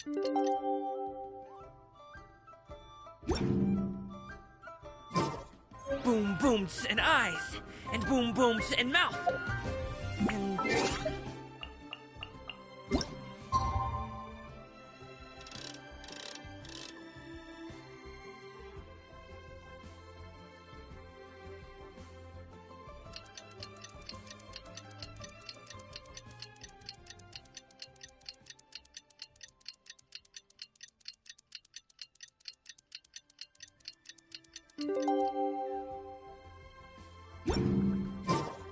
Boom booms and eyes, and boom booms and mouth, and...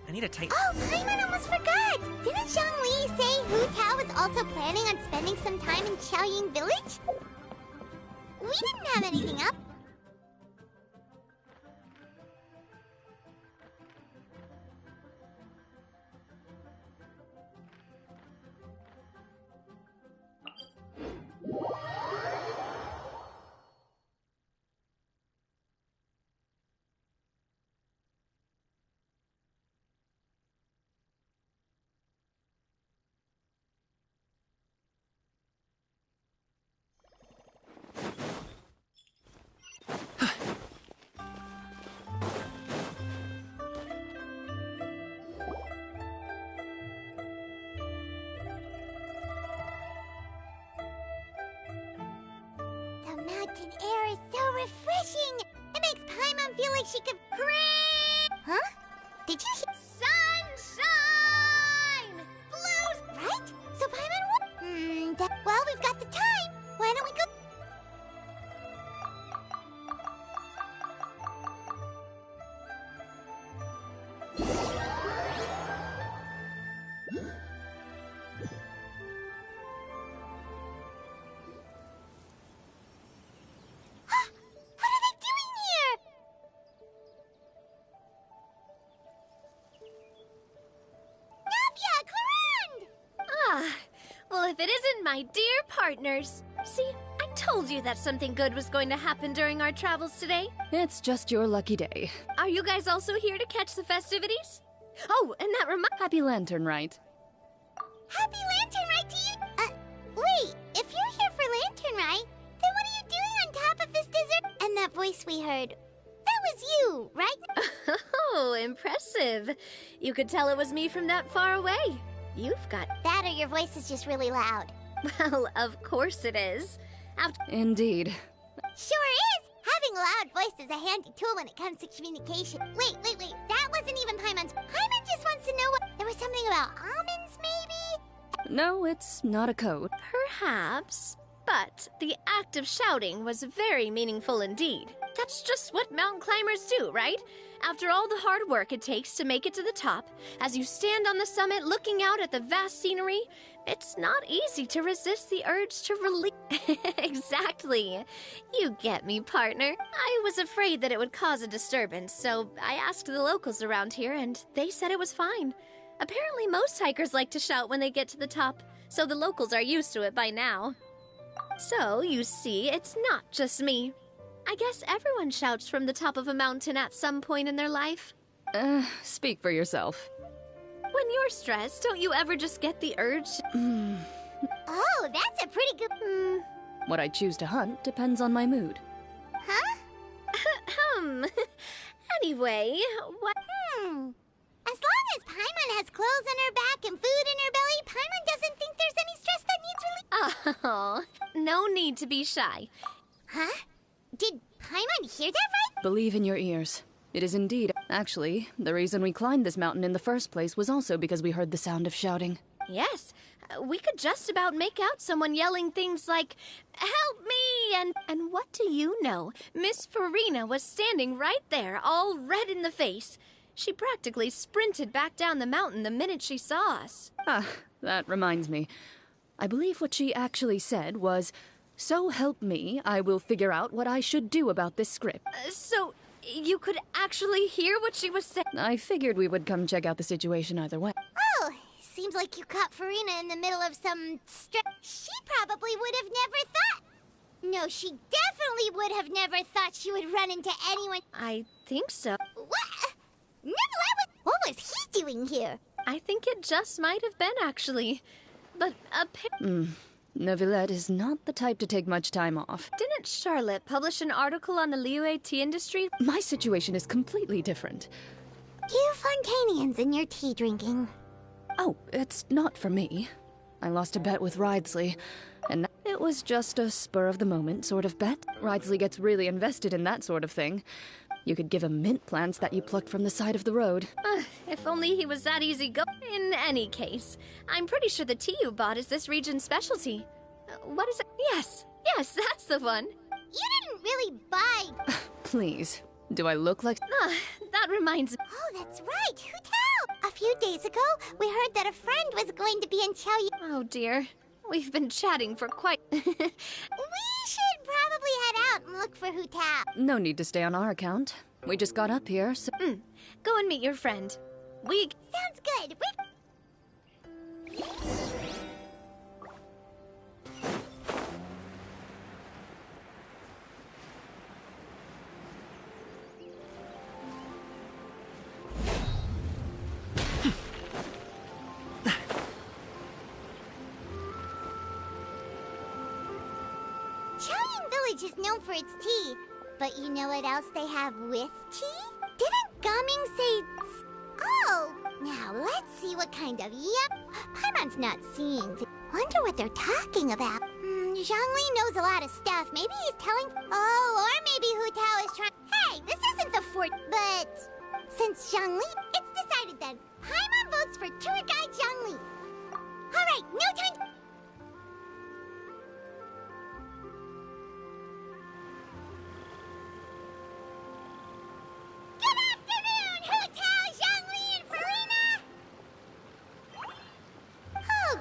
I need a tight... Oh, Paimon almost forgot! Didn't Zhongli say Hu Tao was also planning on spending some time in Xiaoying Village? We didn't have anything up. The mountain air is so refreshing! It makes Paimon feel like she could... Huh? Did you hear... Sunshine! Blues! Right? So Paimon what? Well, we've got the time. Why don't we go... What are they doing here? Navia, Clarande! Ah, well, if it isn't my dear partners. See, I told you that something good was going to happen during our travels today. It's just your lucky day. Are you guys also here to catch the festivities? Oh, and that Happy Lantern, right? Happy Lantern Rite to you! Wait, if you're here for Lantern Rite, then what are you doing on top of this desert? And that voice we heard, that was you, right? Oh, impressive. You could tell it was me from that far away. You've got... That or your voice is just really loud. Well, of course it is. Indeed. Sure is! Having a loud voice is a handy tool when it comes to communication. Wait. That wasn't even Paimon's. Paimon just wants to know what... There was something about almonds, maybe? No, it's not a code. Perhaps, but the act of shouting was very meaningful indeed. That's just what mountain climbers do, right? After all the hard work it takes to make it to the top, as you stand on the summit looking out at the vast scenery, it's not easy to resist the urge to release. Exactly. You get me, partner. I was afraid that it would cause a disturbance, so I asked the locals around here, and they said it was fine. Apparently, most hikers like to shout when they get to the top, so the locals are used to it by now. So, you see, it's not just me. I guess everyone shouts from the top of a mountain at some point in their life. Speak for yourself. When you're stressed, don't you ever just get the urge? Oh, that's a pretty good... What I choose to hunt depends on my mood. Huh? Anyway, what? As long as Paimon has clothes on her back and food in her belly, Paimon doesn't think there's any stress that needs relief. Oh, no need to be shy. Huh? Did Paimon hear that right? Believe in your ears. It is indeed. Actually, the reason we climbed this mountain in the first place was also because we heard the sound of shouting. Yes, we could just about make out someone yelling things like, "Help me!" And what do you know? Miss Farina was standing right there, all red in the face. She practically sprinted back down the mountain the minute she saw us. Ah, that reminds me. I believe what she actually said was, "So help me, I will figure out what I should do about this script." So, you could actually hear what she was saying? I figured we would come check out the situation either way. Oh, seems like you caught Farina in the middle of some She probably would have never thought. No, she definitely would have never thought she would run into anyone. I think so. What? What was he doing here? I think it just might have been, actually. But Neuvillette is not the type to take much time off. Didn't Charlotte publish an article on the Liyue tea industry? My situation is completely different. You Fontanians and your tea drinking. Oh, it's not for me. I lost a bet with Ridesley, and it was just a spur-of-the-moment sort of bet. Ridesley gets really invested in that sort of thing. You could give him mint plants that you plucked from the side of the road. If only he was that easy go. In any case, I'm pretty sure the tea you bought is this region's specialty. What is it? Yes, that's the one. You didn't really buy... Please, do I look like... That reminds me. Oh, that's right, Hu Tao! A few days ago, we heard that a friend was going to be in Qiaoyu. Oh dear, we've been chatting for quite... We should probably head out and look for Hu Tao. No need to stay on our account. We just got up here, so... Go and meet your friend. Sounds good. Qiaoying Village is known for its tea, but you know what else they have with tea? Didn't Gaming say... Oh, now let's see what kind of... Yep, Paimon's not seeing... Wonder what they're talking about. Zhongli knows a lot of stuff. Maybe he's telling... Oh, or maybe Hu Tao is trying... Hey, this isn't the fort, but... Since Zhongli, it's decided then. Paimon votes for tour guide Zhongli. All right, no time...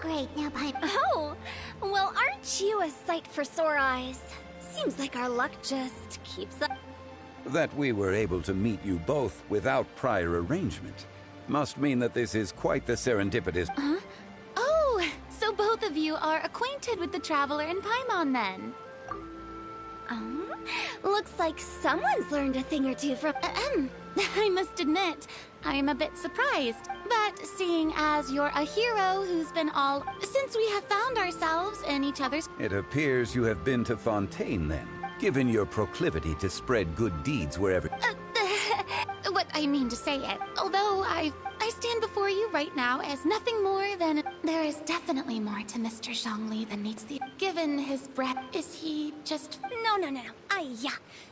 Great, now Paimon. Oh, well, aren't you a sight for sore eyes? Seems like our luck just keeps up. That we were able to meet you both without prior arrangement must mean that this is quite the serendipitous... Huh? Oh, so both of you are acquainted with the Traveler in Paimon, then? Looks like someone's learned a thing or two from... I must admit, I'm a bit surprised. But seeing as you're a hero who's been all... Since we have found ourselves in each other's... It appears you have been to Fontaine, then, given your proclivity to spread good deeds wherever... What I mean to say it. Although I stand before you right now as nothing more than... There is definitely more to Mr. Zhongli than meets the... Given his breadth, is he just... No.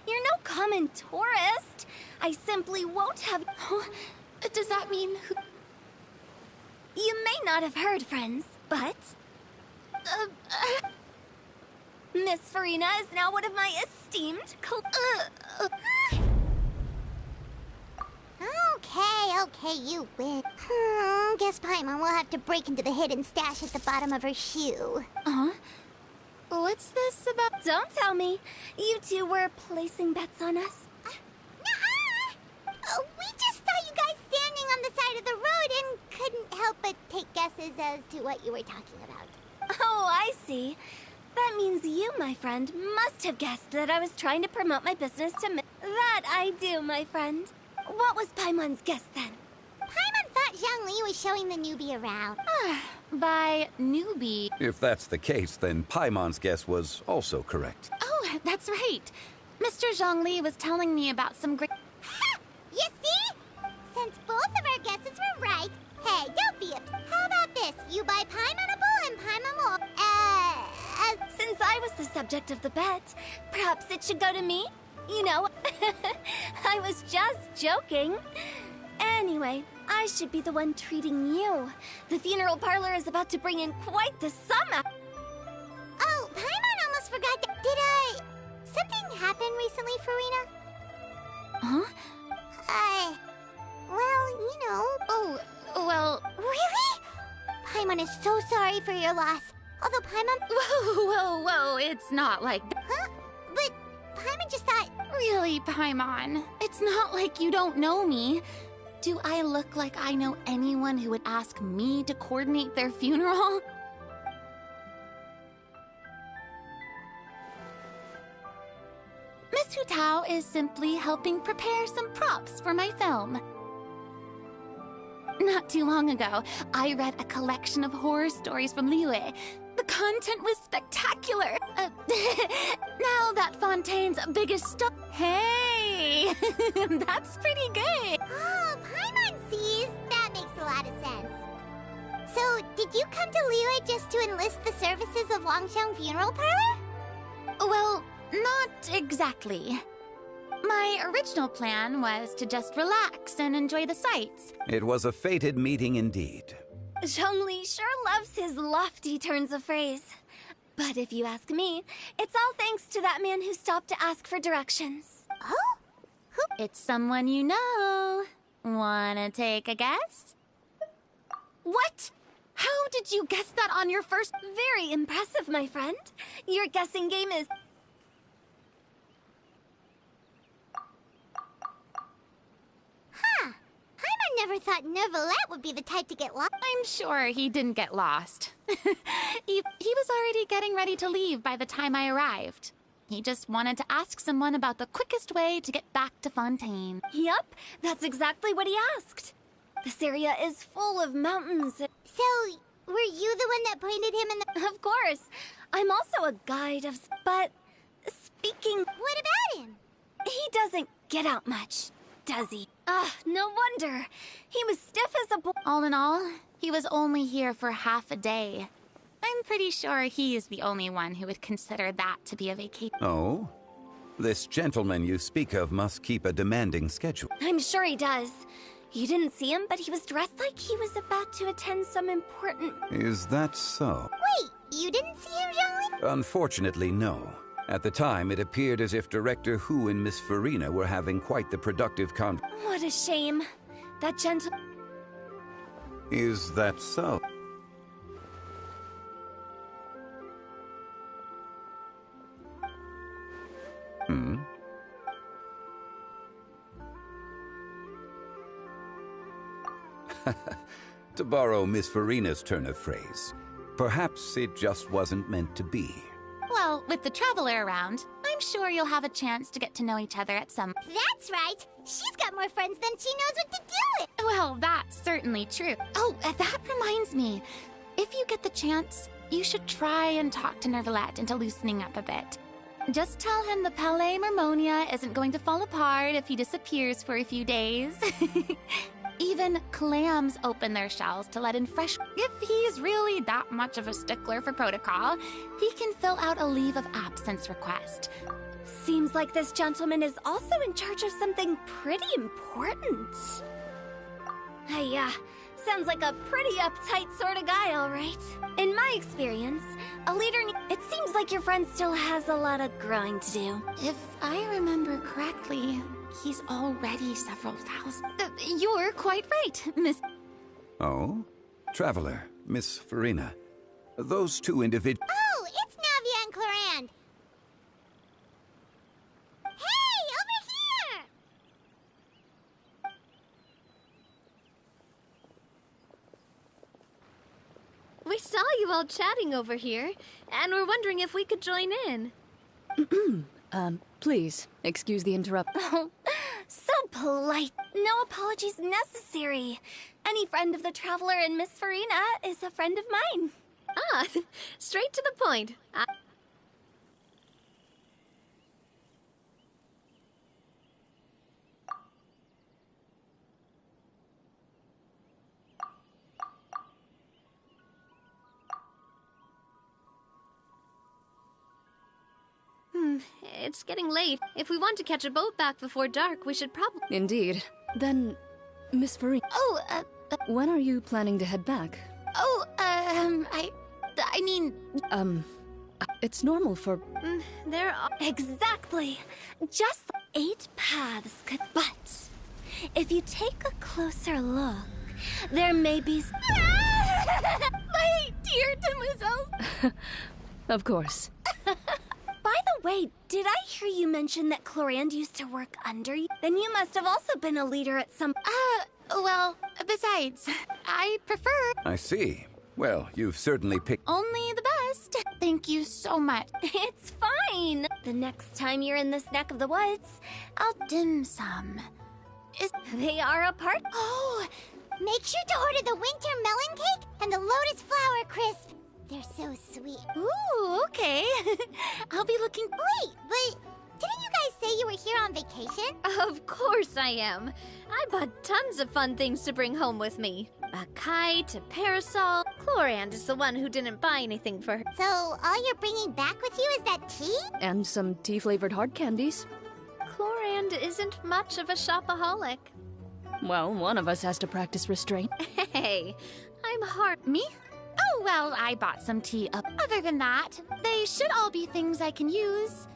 You're no common tourist. I simply won't have... Does that mean... You may not have heard, friends, but... Miss Furina is now one of my esteemed Okay, you win. Guess Paimon will have to break into the hidden stash at the bottom of her shoe. What's this about? Don't tell me. You two were placing bets on us. We just saw you guys standing on the side of the road and couldn't help but take guesses as to what you were talking about. Oh, I see. That means you, my friend, must have guessed that I was trying to promote my business to That I do, my friend. What was Paimon's guess then? Paimon thought Zhongli was showing the newbie around. By newbie... If that's the case, then Paimon's guess was also correct. Oh, that's right. Mr. Zhongli was telling me about some great... You see? Since both of our guesses were right, hey, don't be upset. How about this? You buy Paimonable and Paimon will... Since I was the subject of the bet, perhaps it should go to me? You know, I was just joking. Anyway, I should be the one treating you. The funeral parlor is about to bring in quite the sum. Oh, Paimon almost forgot that. Did something happen recently, Furina? Well, you know. Oh, well... Really? Paimon is so sorry for your loss. Although Paimon... Whoa, it's not like that. Huh? But Paimon just thought... Really, Paimon, it's not like you don't know me. Do I look like I know anyone who would ask me to coordinate their funeral? Miss Hu Tao is simply helping prepare some props for my film. Not too long ago, I read a collection of horror stories from Liyue. The content was spectacular. Now that Fontaine's biggest stop. Hey, that's pretty good. Oh, Paimon sees. That makes a lot of sense. So, did you come to Liyue just to enlist the services of Longsheng Funeral Parlor? Well, not exactly. My original plan was to just relax and enjoy the sights. It was a fated meeting indeed. Zhongli sure loves his lofty turns of phrase. But if you ask me, it's all thanks to that man who stopped to ask for directions. Oh? It's someone you know. Wanna take a guess? What? How did you guess that on your first... Very impressive, my friend. Your guessing game is... Huh. Paimon never thought Neuvillette would be the type to get lost. I'm sure he didn't get lost. he was already getting ready to leave by the time I arrived. He just wanted to ask someone about the quickest way to get back to Fontaine. Yup, that's exactly what he asked. This area is full of mountains. So, were you the one that pointed him in the... Of course. I'm also a guide of... But, speaking... What about him? He doesn't get out much, does he? No wonder. He was stiff as a bull. All in all, he was only here for half a day. I'm pretty sure he is the only one who would consider that to be a vacation. Oh? This gentleman you speak of must keep a demanding schedule. I'm sure he does. You didn't see him, but he was dressed like he was about to attend some important... Is that so? Wait, you didn't see him, Zhongli? Unfortunately, no. At the time, it appeared as if Director Hu and Miss Farina were having quite the productive What a shame. That gentle... Is that so? Hmm? To borrow Miss Farina's turn of phrase, perhaps it just wasn't meant to be. Well, with the Traveler around, I'm sure you'll have a chance to get to know each other at some... That's right. She's got more friends than she knows what to do with. Well, that's certainly true. Oh, that reminds me. If you get the chance, you should try and talk to Neuvillette into loosening up a bit. Just tell him the Palais Mermonia isn't going to fall apart if he disappears for a few days. Even clams open their shells to let in fresh... If he's really that much of a stickler for protocol, he can fill out a leave of absence request. Seems like this gentleman is also in charge of something pretty important. Sounds like a pretty uptight sort of guy, all right. In my experience, a leader... It seems like your friend still has a lot of growing to do. If I remember correctly, he's already several thousand... you're quite right, Miss... Oh? Traveler, Miss Farina. Those two individuals... Oh, it's Navia and Clorinde. Hey, over here! We saw you all chatting over here, and we're wondering if we could join in. Please, excuse the interrupt. Oh, so polite. No apologies necessary. Any friend of the Traveler and Miss Farina is a friend of mine. Straight to the point. It's getting late. If we want to catch a boat back before dark, we should probably... Indeed. Then, Miss Farina... Oh, When are you planning to head back? I mean... It's normal for... There are... Exactly! Just 8 paths could... But, if you take a closer look, there may be... My dear demoiselle! Of course. By the way, did I hear you mention that Clorinde used to work under you? Then you must have also been a leader at some... Well, besides, I prefer... I see. Well, you've certainly picked... Only the best. Thank you so much. It's fine. The next time you're in this neck of the woods, I'll... Dim sum. They are a part... Oh, Make sure to order the winter melon cake and the lotus flower crisp. They're so sweet. Ooh, okay. I'll be looking. Wait, but didn't you guys say you were here on vacation? Of course I am. I bought tons of fun things to bring home with me. A kite, a parasol. Chlorand is the one who didn't buy anything for her. So all you're bringing back with you is that tea? And some tea-flavored hard candies. Chlorand isn't much of a shopaholic. Well, one of us has to practice restraint. Hey, I'm hard. Me? Oh, well, I bought some tea up. Other than that, they should all be things I can use.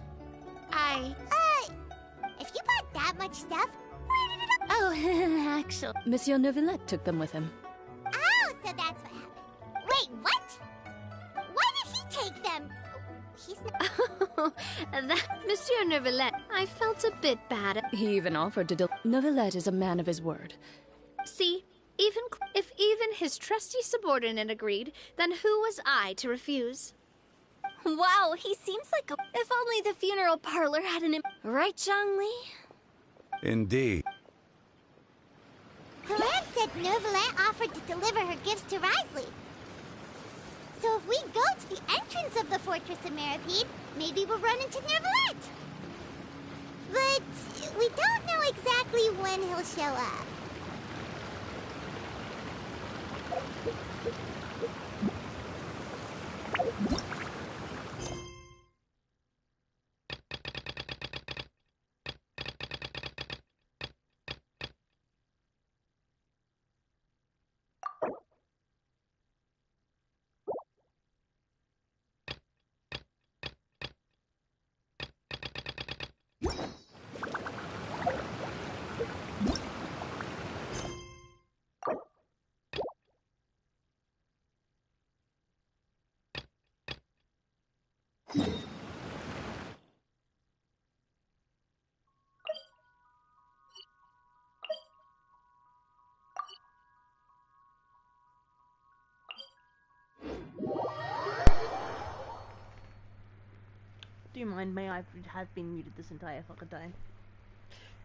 If you bought that much stuff, where did it all... Oh, actually. Monsieur Neuvillette took them with him. Oh, so that's what happened. Wait, what? Why did he take them? He's not... Monsieur Neuvillette, I felt a bit bad. He even offered to Neuvillette is a man of his word. See, if even his trusty subordinate agreed, then who was I to refuse? Wow, he seems like a... If only the funeral parlor had an... Right, Zhongli? Indeed. Chlorand said Neuvillette offered to deliver her gifts to Wriothesley. So if we go to the entrance of the Fortress of Meropide, maybe we'll run into Neuvillette. But we don't know exactly when he'll show up. Do you mind me? I have been muted this entire fucking time.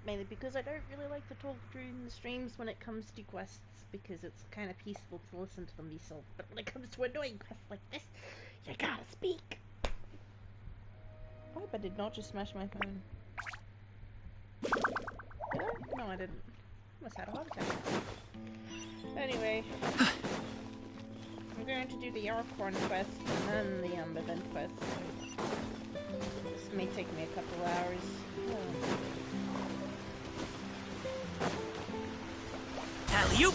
Mainly because I don't really like to talk during the streams when it comes to quests, because it's kind of peaceful to listen to them yourself. But when it comes to annoying quests like this, you gotta speak. I hope I did not just smash my phone. Did I? No, I didn't. Almost had a heart attack. Anyway. I'm going to do the Yarkorn quest and then the event quest. This may take me a couple hours. Alley-oop!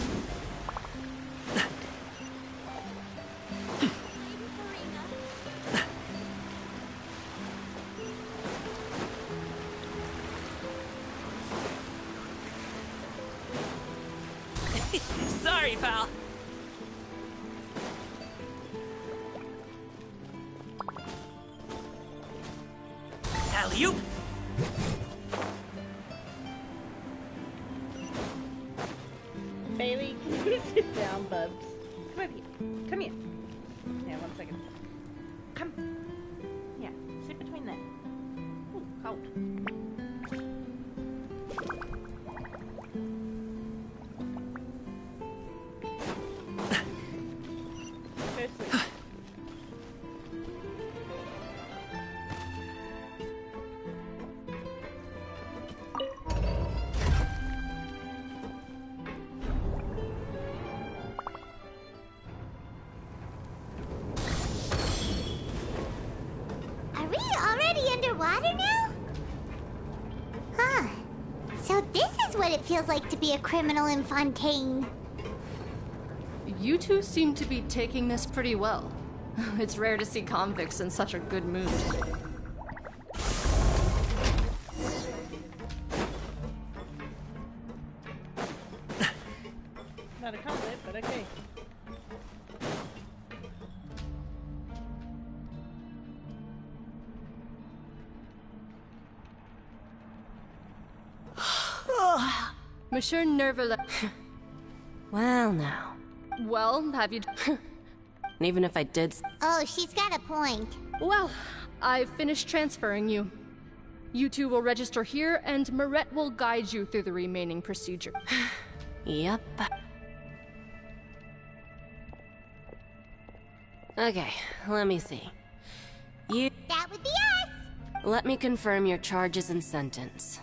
Sorry, pal. Alley-oop! Bailey, can you sit down, bubs? Come over here. Come here. Yeah, 1 second. Come. Yeah, sit between them. Ooh, hold. Go sleep. Are we already underwater now? Huh. So this is what it feels like to be a criminal in Fontaine. You two seem to be taking this pretty well. It's rare to see convicts in such a good mood. Not a convict, but okay. Monsieur Neuvillette. Well, now. Well, have you... And even if I did... Oh, she's got a point. Well, I've finished transferring you. You two will register here, and Marette will guide you through the remaining procedure. Yep. Okay, let me see. That would be us! Let me confirm your charges and sentence.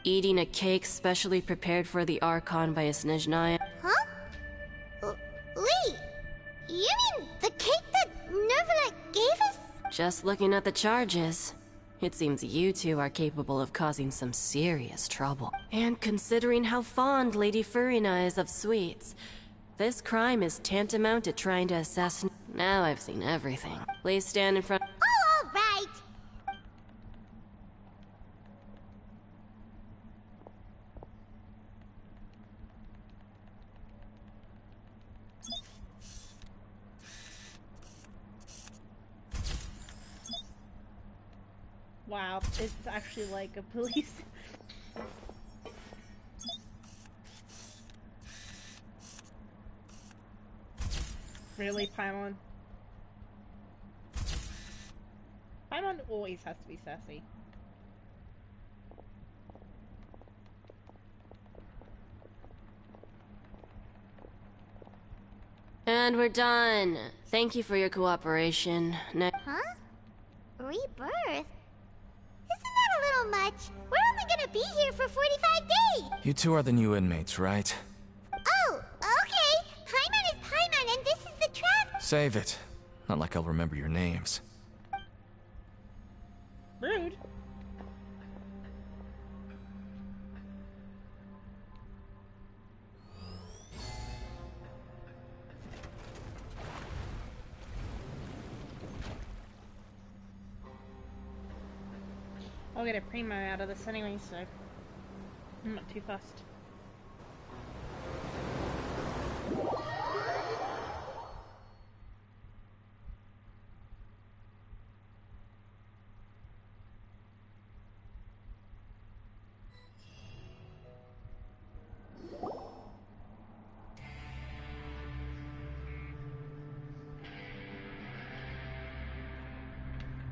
Eating a cake specially prepared for the Archon by a Snezhnaya. Huh? Wait, you mean the cake that Nervalek gave us? Just looking at the charges, it seems you two are capable of causing some serious trouble. And considering how fond Lady Furina is of sweets, this crime is tantamount to trying to assassinate. Now I've seen everything. Please stand in front. Oh, all right. Wow, it's actually like a police. Really, Paimon? Paimon always has to be sassy. And we're done. Thank you for your cooperation. Huh? Rebirth? Isn't that a little much? We're only gonna be here for 45 days! You two are the new inmates, right? Oh, okay! Paimon is Paimon and this is the trap! Save it. Not like I'll remember your names. Rude. I'll get a primo out of this anyway, so I'm not too fussed.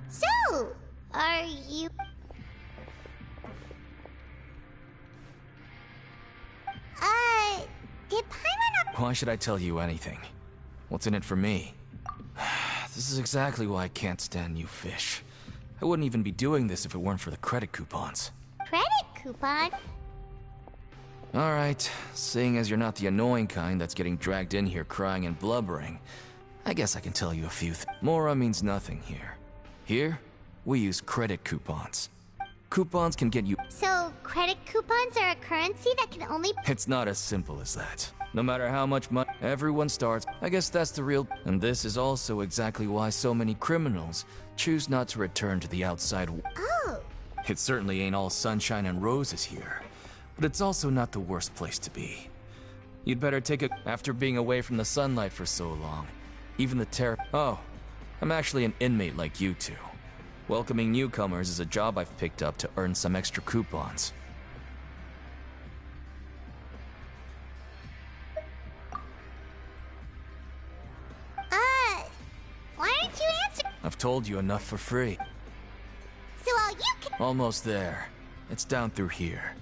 So, are you... did Paimon... Why should I tell you anything? What's in it for me? This is exactly why I can't stand you fish. I wouldn't even be doing this if it weren't for the credit coupons. Credit coupon? Alright, seeing as you're not the annoying kind that's getting dragged in here crying and blubbering, I guess I can tell you a few Mora means nothing here. Here, we use credit coupons. Coupons can get you... So, credit coupons are a currency that can only... It's not as simple as that. No matter how much money everyone starts, I guess that's the real... And this is also exactly why so many criminals choose not to return to the outside... Oh! It certainly ain't all sunshine and roses here, but it's also not the worst place to be. You'd better take a... After being away from the sunlight for so long, even the terror... Oh, I'm actually an inmate like you two. Welcoming newcomers is a job I've picked up to earn some extra coupons. Why didn't you answer? I've told you enough for free. So all you can... Almost there. It's down through here.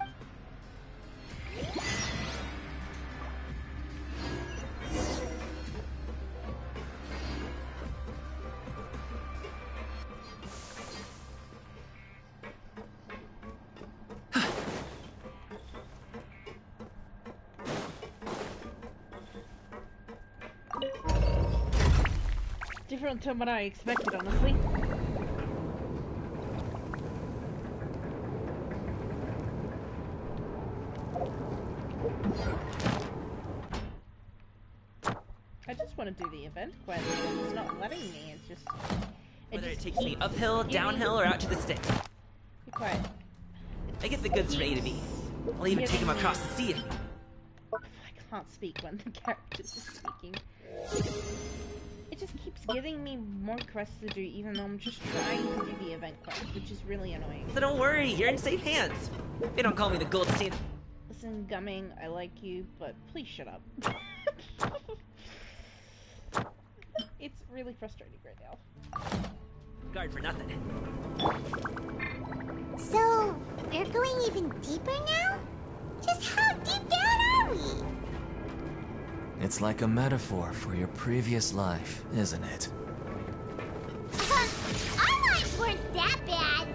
Different than what I expected, honestly. I just want to do the event quest. It's not letting me. It's just... Whether it takes me uphill, downhill, or out to the sticks. Be quiet. I get the goods from A to B. I'll even take him across the sea if... I can't speak when the character is speaking. It just keeps giving me more quests to do, even though I'm just trying to do the event quest, which is really annoying. So don't worry, you're in safe hands. They don't call me the gold standard. Listen, Gumming, I like you, but please shut up. It's really frustrating right now. Guard for nothing. So, we're going even deeper now? Just how deep down are we? It's like a metaphor for your previous life, isn't it? Our lives weren't that bad.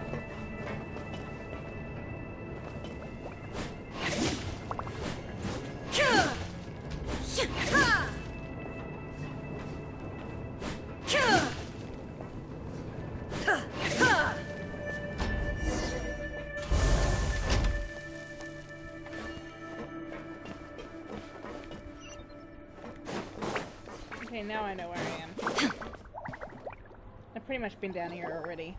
Okay, now I know where I am. I've pretty much been down here already.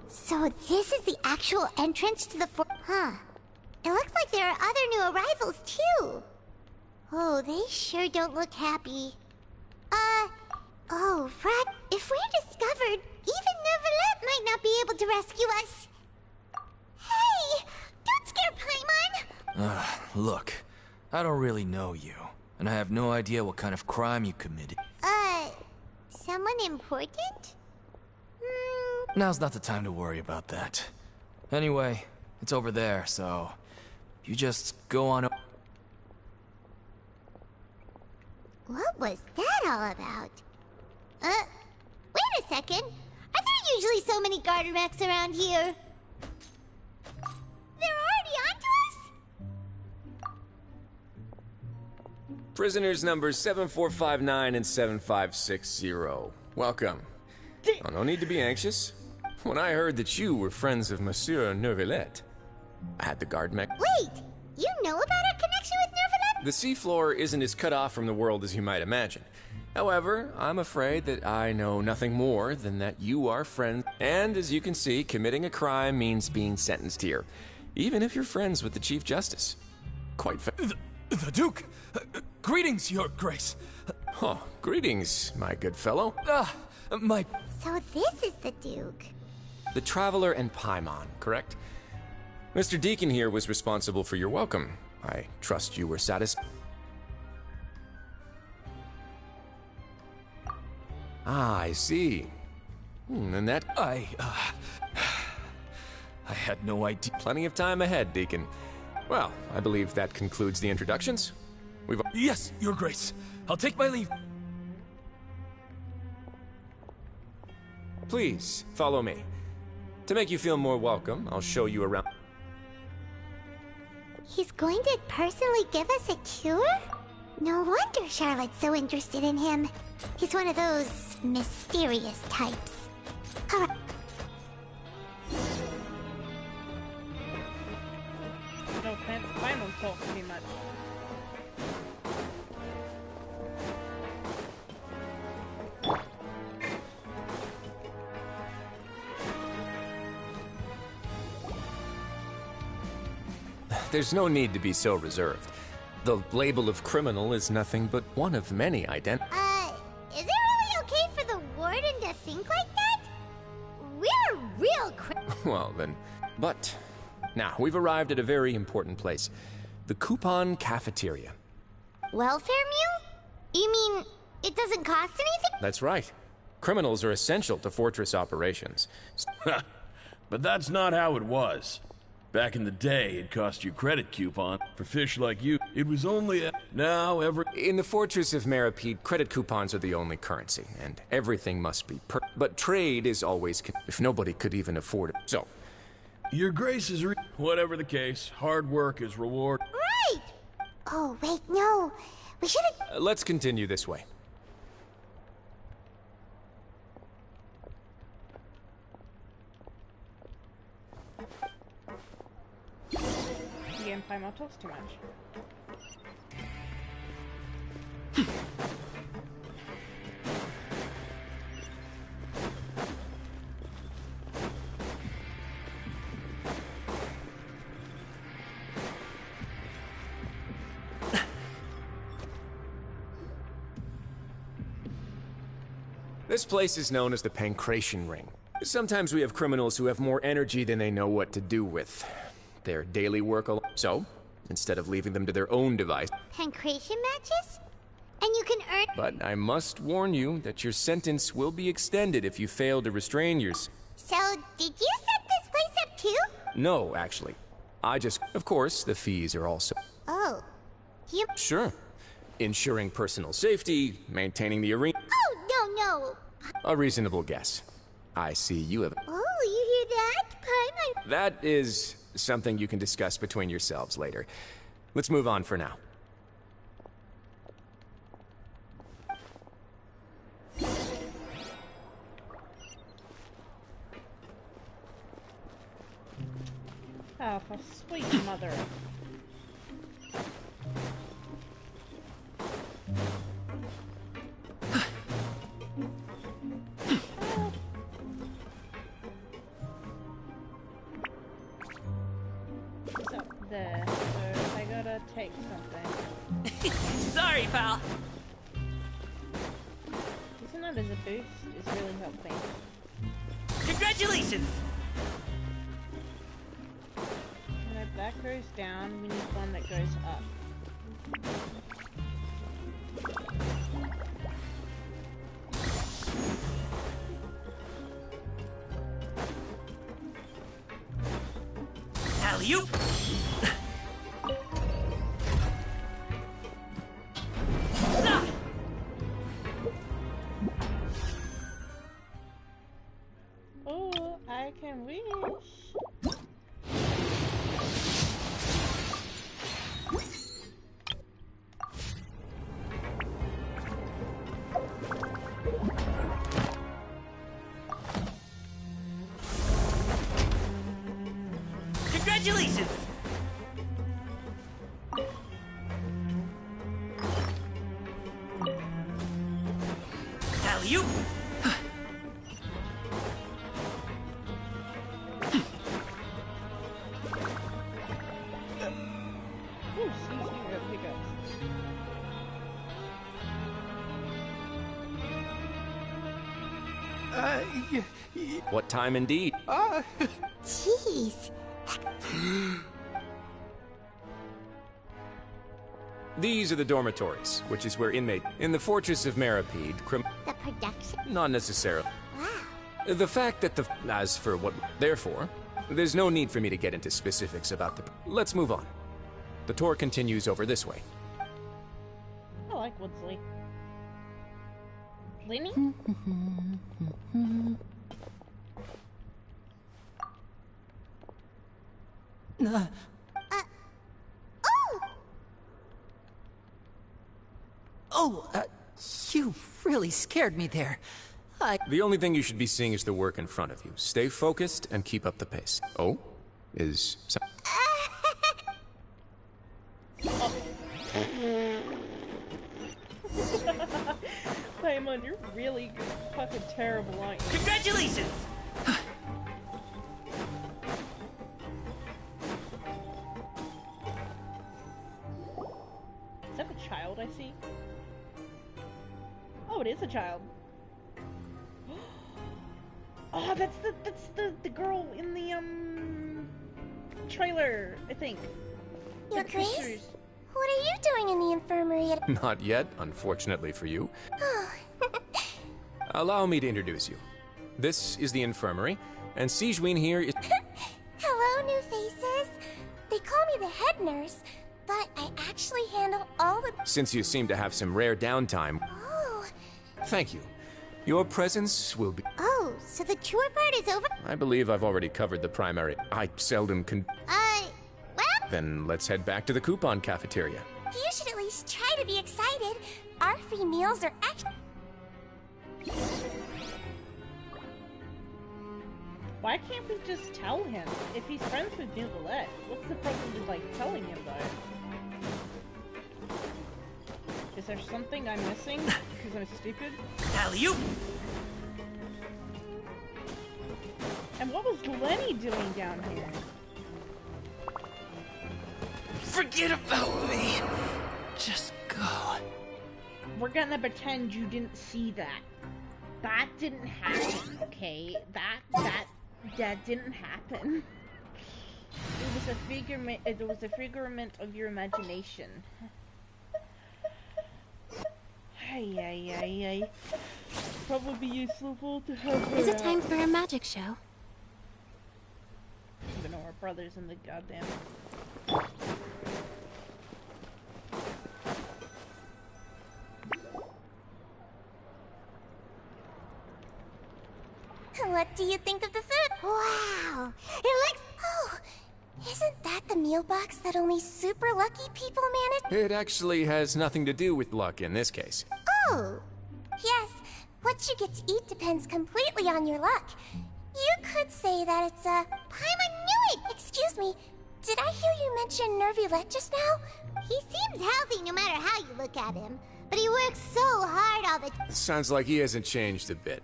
So this is the actual entrance to the Huh. It looks like there are other new arrivals, too. Oh, they sure don't look happy. Oh, right. If we're discovered, even Neuvillette might not be able to rescue us. Hey! Don't scare Paimon! Look, I don't really know you, and I have no idea what kind of crime you committed. Someone important? Now's not the time to worry about that. Anyway, it's over there, so you just go on. What was that all about? Wait a second. Are there usually so many Garderex around here? They're already onto us? Prisoners numbers 7459 and 7560. Welcome. Oh, no need to be anxious. When I heard that you were friends of Monsieur Neuvillette, I had the guard mech. Wait! You know about our connection with Neuvillette? The seafloor isn't as cut off from the world as you might imagine. However, I'm afraid that I know nothing more than that you are friends. And as you can see, committing a crime means being sentenced here, even if you're friends with the Chief Justice. Quite The Duke! Greetings, Your Grace! Oh, greetings, my good fellow. So this is the Duke. The Traveler and Paimon, correct? Mr. Deacon here was responsible for your welcome. I trust you were satisfied. Ah, I see. And that... I had no idea. Plenty of time ahead, Deacon. Well, I believe that concludes the introductions. Yes, Your Grace. I'll take my leave. Please, follow me. To make you feel more welcome, I'll show you around. He's going to personally give us a cure? No wonder Charlotte's so interested in him. He's one of those mysterious types. Alright. No, Paimon talks too much. There's no need to be so reserved. The label of criminal is nothing but one of many Is it really okay for the warden to think like that? We're real Well then, but... Now, we've arrived at a very important place. The Coupon Cafeteria. Welfare mule? You mean, it doesn't cost anything? That's right. Criminals are essential to Fortress operations. But that's not how it was. Back in the day, it cost you credit coupon. For fish like you, it was only now In the Fortress of Meripede, credit coupons are the only currency, and everything must be But trade is always if nobody could even afford it. So... Your Grace is whatever the case, hard work is reward. Right! Oh, wait, no. We should have... let's continue this way. Again, Paimon talks too much. This place is known as the Pancration Ring. Sometimes we have criminals who have more energy than they know what to do with. Their daily work so, instead of leaving them to their own device... Pancration matches? And you can earn... But I must warn you that your sentence will be extended if you fail to restrain yourself. So, did you set this place up too? No, actually. Of course, the fees are also... Oh. You... Sure. Ensuring personal safety, maintaining the arena... Oh, no. A reasonable guess. I see you have... Oh, you hear that, Paimon? That is something you can discuss between yourselves later. Let's move on for now. Oh, for sweet mother. So, there. So, I gotta take something. Sorry, pal. Using that as a boost is really helping. Congratulations! And if that goes down, we need one that goes up. Alley-oop! Oh, I can wish. Congratulations! Alley-oop! Ooh, excuse me, we got pickups. What time indeed? Jeez. These are the dormitories, which is where in the Fortress of Meripede, The production? not necessarily. Wow. The fact that as for what, therefore, there's no need for me to get into specifics about let's move on. The tour continues over this way. I like Woodsley. Lenny? Oh! Oh, you really scared me there. The only thing you should be seeing is the work in front of you. Stay focused and keep up the pace. Oh? Is... Paimon, you're really fucking terrible, aren't you? Congratulations! Is that a child I see? Oh, it is a child. Oh, that's the girl in the trailer, I think. Your The Grace? pictures. What are you doing in the infirmary at— Not yet, unfortunately for you. Oh. Allow me to introduce you. This is the infirmary, and Sigewinne here is... Hello, new faces. They call me the head nurse, but I actually handle all the— Since you seem to have some rare downtime... Oh. Thank you. Your presence will be... Oh, so the tour part is over? I believe I've already covered the primary. I seldom can... Well? Then let's head back to the coupon cafeteria. You should at least try to be excited. Our free meals are actually— Why can't we just tell him? If he's friends with Neuvillette, what's the problem with, like, telling him, though? Is there something I'm missing? Because I'm stupid? Alley-oop! And what was Lenny doing down here? Forget about me! Just go. We're gonna pretend you didn't see that. That didn't happen, okay? That didn't happen. It was a figment of your imagination. Ay. Probably useful to have her Is it out. time for a magic show? brothers in the goddamn... What do you think of the food? Wow! It looks... Oh! Isn't that the meal box that only super lucky people manage? It actually has nothing to do with luck in this case. Oh! Yes, what you get to eat depends completely on your luck. You could say that it's a... Paimon knew it! Excuse me, did I hear you mention Nervulette just now? He seems healthy no matter how you look at him, but he works so hard all the time. Sounds like he hasn't changed a bit.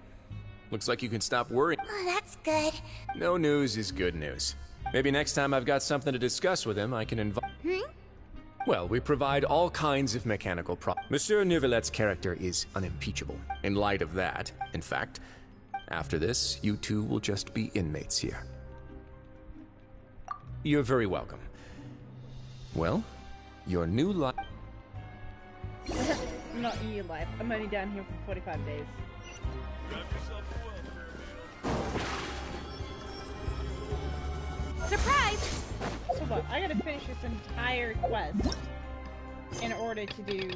Looks like you can stop worrying. Oh, that's good. No news is good news. Maybe next time I've got something to discuss with him, I can invite... Well, we provide all kinds of mechanical Monsieur Nervulette's character is unimpeachable. In light of that, in fact, after this, you two will just be inmates here. You're very welcome. Well, your new life... Not new life. I'm only down here for 45 days. Surprise! So what? I gotta finish this entire quest in order to do...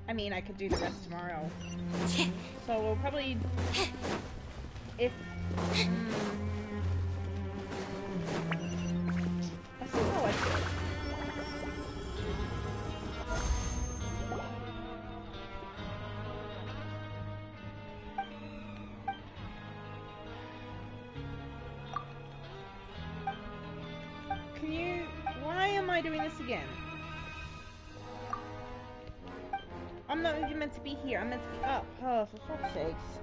I mean, I could do the rest tomorrow. So we'll probably... If... Let's see how I feel. Why am I doing this again? I'm not even meant to be here. I'm meant to be up. Oh, for fuck's sakes.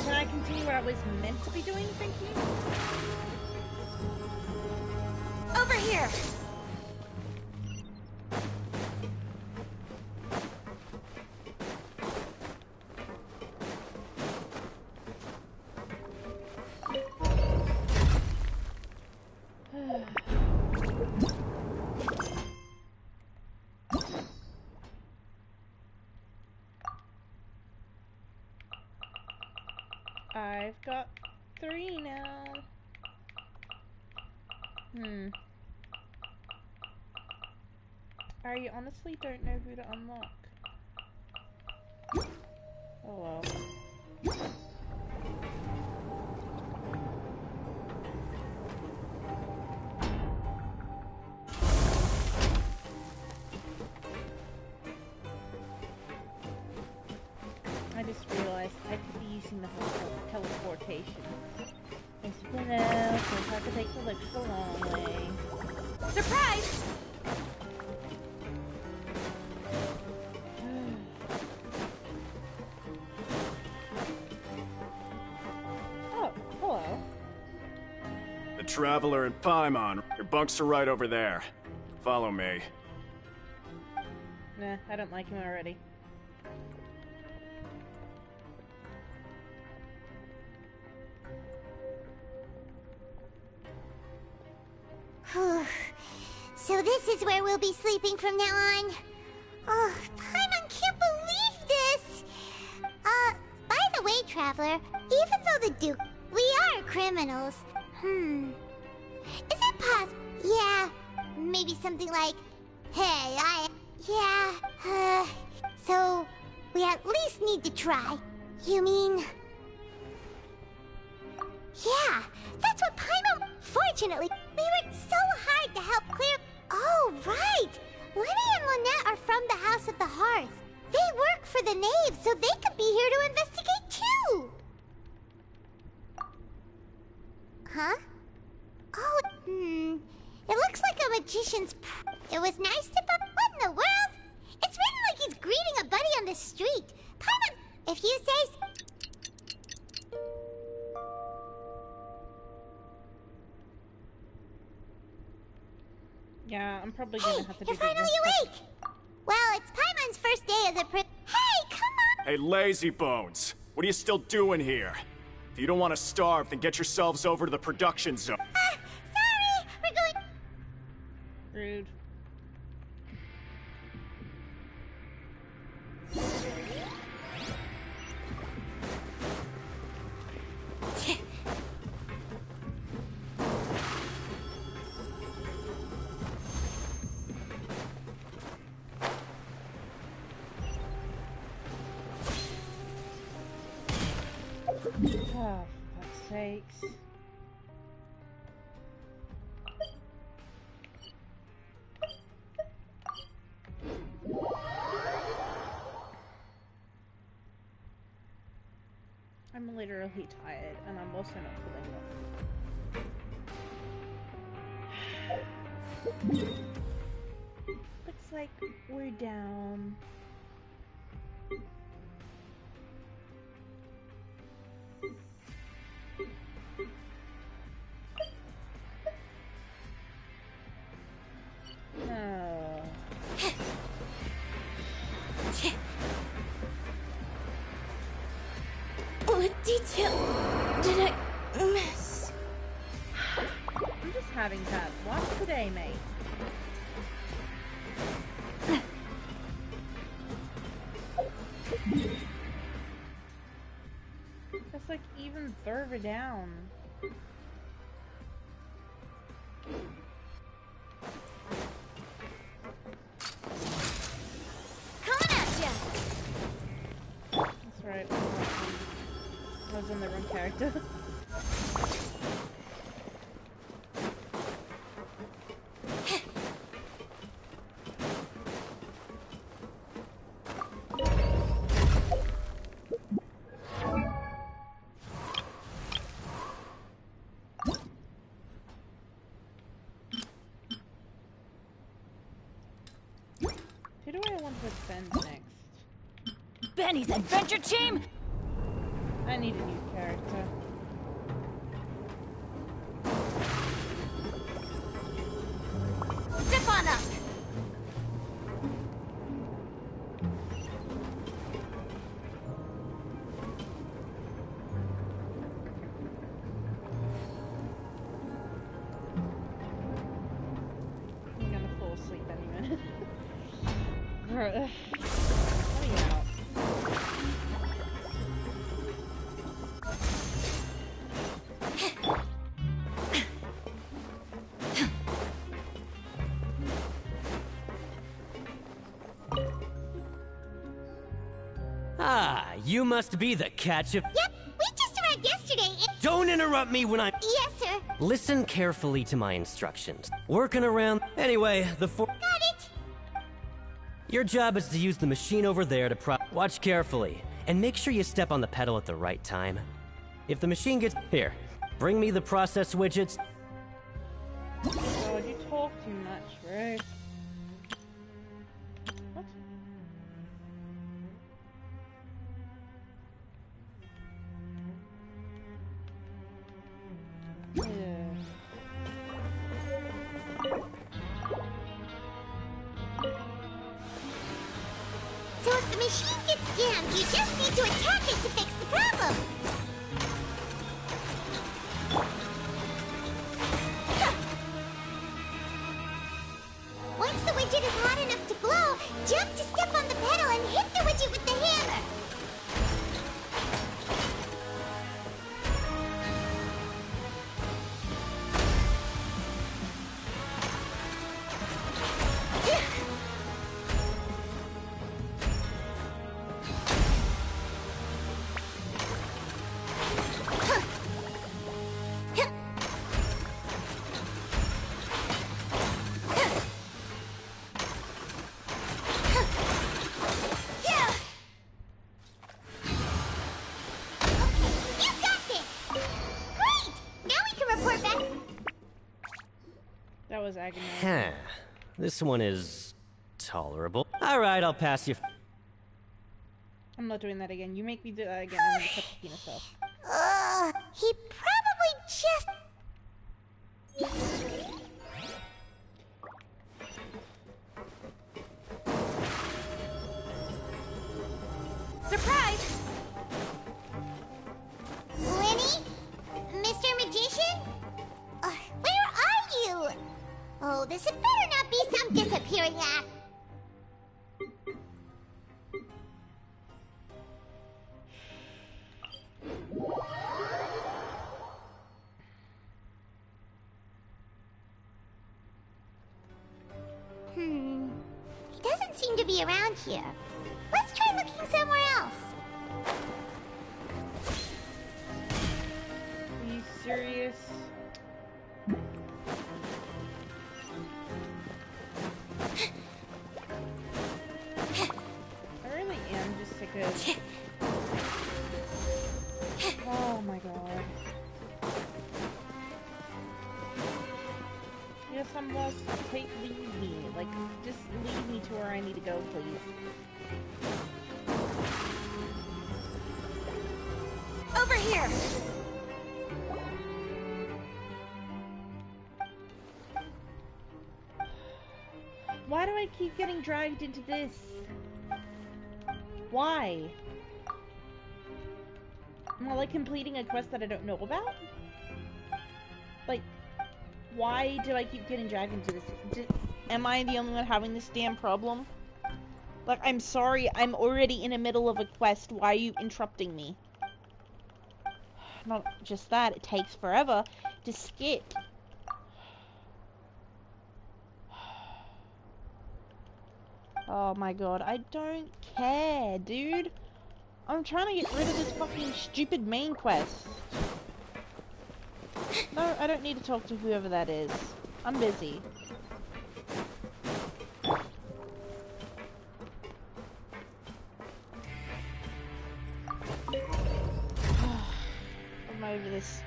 Can I continue what I was meant to be doing, thank you? Over here! I've got 3 now. I honestly don't know who to unlock. Oh well. I just realized I could be using the whole teleportation. And spin out, so I could take the extra long way. Surprise! Oh, hello. The Traveler and Paimon. Your bunks are right over there. Follow me. Nah, I don't like him already. So this is where we'll be sleeping from now on. Oh, Paimon can't believe this! By the way, Traveler, even though the Duke... We are criminals. Is it possible? Yeah, maybe something like... Hey, Yeah, so... We at least need to try. You mean... Yeah, that's what Paimon... Fortunately, we worked so hard to help clear... Oh, right! Lenny and Lynette are from the House of the Hearth. They work for the Knave, so they could be here to investigate too! Huh? Oh, It looks like a magician's... It was nice to... What in the world? It's written like he's greeting a buddy on the street. Paimon, if you say... Yeah, I'm probably gonna have to do You're finally awake! Well, it's Paimon's first day as a Hey, come on! Hey, lazy bones! What are you still doing here? If If you don't want to starve, then get yourselves over to the production zone. Sorry! We're going... Rude. Oh, for fuck's sakes. I'm literally tired, and I'm also not feeling well. Looks like we're down. Oh. What detail did I miss? I'm just having that watch today, mate. That's like even further down. Coming at ya! That's right. I was in the wrong character. Who do I want to defend next? Benny's adventure team! I need a new character. Step on up! I'm gonna fall asleep any minute. Let me out. Ah, you must be the catch of... Yep, we just arrived yesterday. Don't interrupt me when I'm... Yes, sir. Listen carefully to my instructions. Working around... Anyway, Got it. Your job is to use the machine over there to Watch carefully, and make sure you step on the pedal at the right time. If the machine gets... Here, bring me the process widgets. God, you talk too much, right? What? So if the machine gets jammed, you just need to attack it to fix the problem. Once the widget is hot enough to glow, jump to step on the pedal and hit the widget with the hammer. That was agony. Huh. This one is... tolerable. Alright, I'll pass you. I'm not doing that again. You make me do that again, I'm gonna cut the penis off. He probably just... Surprise! Winnie? be around here. Let's try looking somewhere else. Are you serious? I really am just sick of... Oh my god. Yes, I'm lost. Leave me. Like, just lead me to where I need to go, please. Over here! Why do I keep getting dragged into this? Why? Am I like completing a quest that I don't know about? Like, why do I keep getting dragged into this? Am I the only one having this damn problem? Like, I'm sorry, I'm already in the middle of a quest. Why are you interrupting me? Not just that, it takes forever to skip. Oh my god, I don't care, dude. I'm trying to get rid of this fucking stupid main quest. No, I don't need to talk to whoever that is. I'm busy. I'm over this.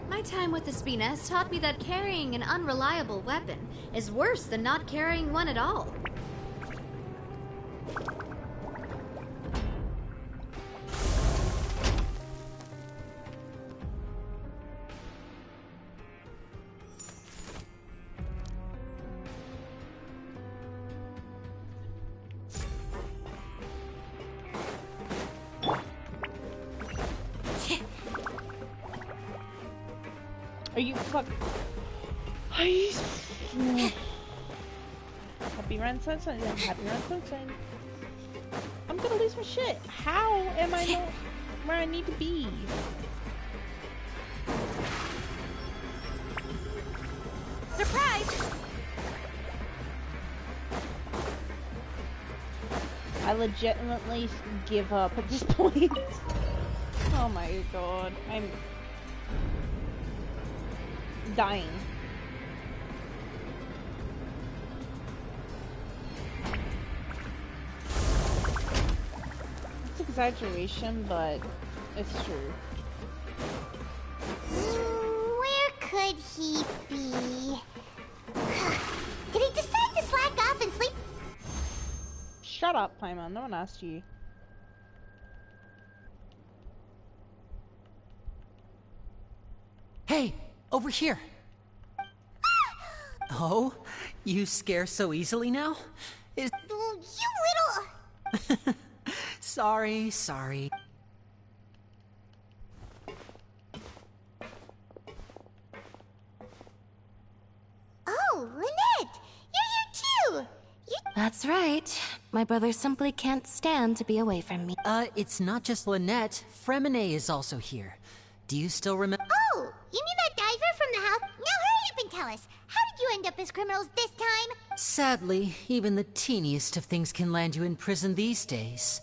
My time with the Spina has taught me that carrying an unreliable weapon is worse than not carrying one at all. Are you fuck? Are you? Happy run, sunshine. Happy run, sunshine. I'm gonna lose my shit. How am I not where I need to be? Surprise! I legitimately give up at this point. Oh my god, I'm dying. It's exaggeration, but it's true. Where could he be? Did he decide to slack off and sleep? Shut up, Paimon. No one asked you. Hey, over here. Oh, you scare so easily now? You little... Sorry. Oh, Lynette! You're here too! That's right. My brother simply can't stand to be away from me. It's not just Lynette. Fremine is also here. Do you still remember? Oh, you mean that diver from the house? Now hurry up and tell us. How did you end up as criminals this time? Sadly, even the teeniest of things can land you in prison these days.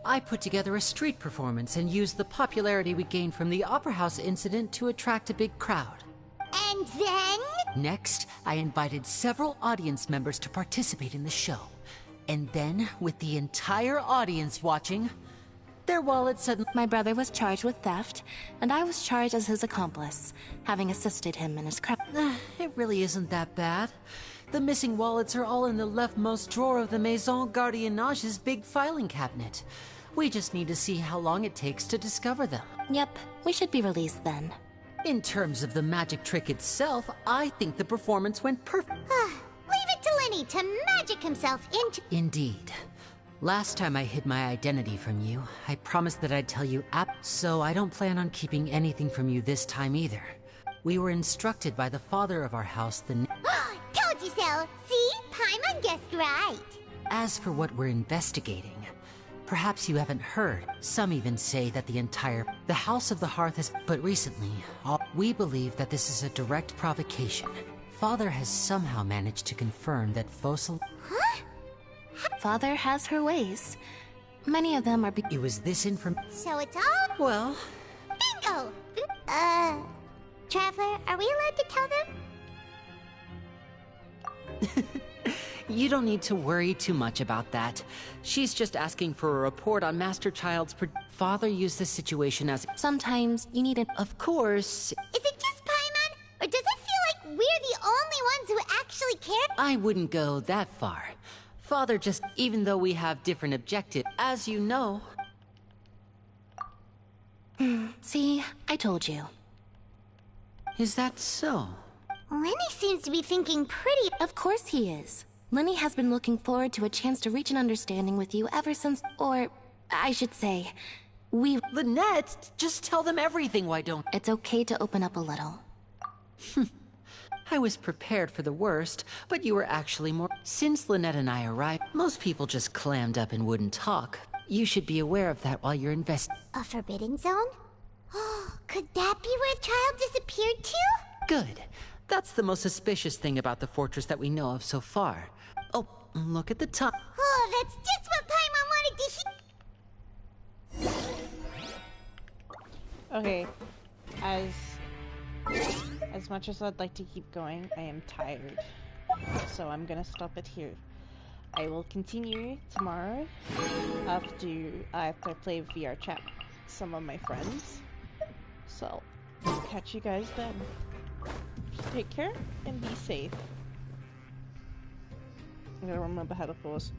I put together a street performance and used the popularity we gained from the Opera House incident to attract a big crowd. And then? Next, I invited several audience members to participate in the show. And then, with the entire audience watching, their wallets suddenly... My brother was charged with theft, and I was charged as his accomplice, having assisted him in his crime. It really isn't that bad. The missing wallets are all in the leftmost drawer of the Maison Gardiennage's big filing cabinet. We just need to see how long it takes to discover them. Yep, we should be released then. In terms of the magic trick itself, I think the performance went perfect. Leave it to Lenny to magic himself into... Indeed. Last time I hid my identity from you, I promised that I'd tell you so I don't plan on keeping anything from you this time either. We were instructed by the father of our house, Told you so! See? Paimon guessed right. As for what we're investigating, perhaps you haven't heard. Some even say that the House of the Hearth has... But recently, we believe that this is a direct provocation. Father has somehow managed to confirm that Fossil... Huh? Father has her ways. Many of them are... It was this information... So it's all... Well... Bingo! Traveler, are we allowed to tell them? You don't need to worry too much about that. She's just asking for a report on Master Child's... Father used the situation as... Sometimes you need it. Of course. Is it just Paimon? Or does it feel like we're the only ones who actually care? I wouldn't go that far. Father just... Even though we have different objectives, as you know... See, I told you. Is that so? Lenny seems to be thinking pretty... Of course he is. Lenny has been looking forward to a chance to reach an understanding with you ever since... Or, I should say, we... Lynette, just tell them everything, why don't... It's okay to open up a little. I was prepared for the worst, but you were actually more... Since Lynette and I arrived, most people just clammed up and wouldn't talk. You should be aware of that while you're investing. A forbidden zone? Oh, could that be where Child disappeared to? Good. That's the most suspicious thing about the fortress that we know of so far. Oh, look at the top. Oh, that's just what Paimon wanted to hear. Okay, as much as I'd like to keep going, I am tired. So I'm gonna stop it here. I will continue tomorrow after I play VR chat with some of my friends. So, catch you guys then. Take care and be safe. I gotta remember how to pause.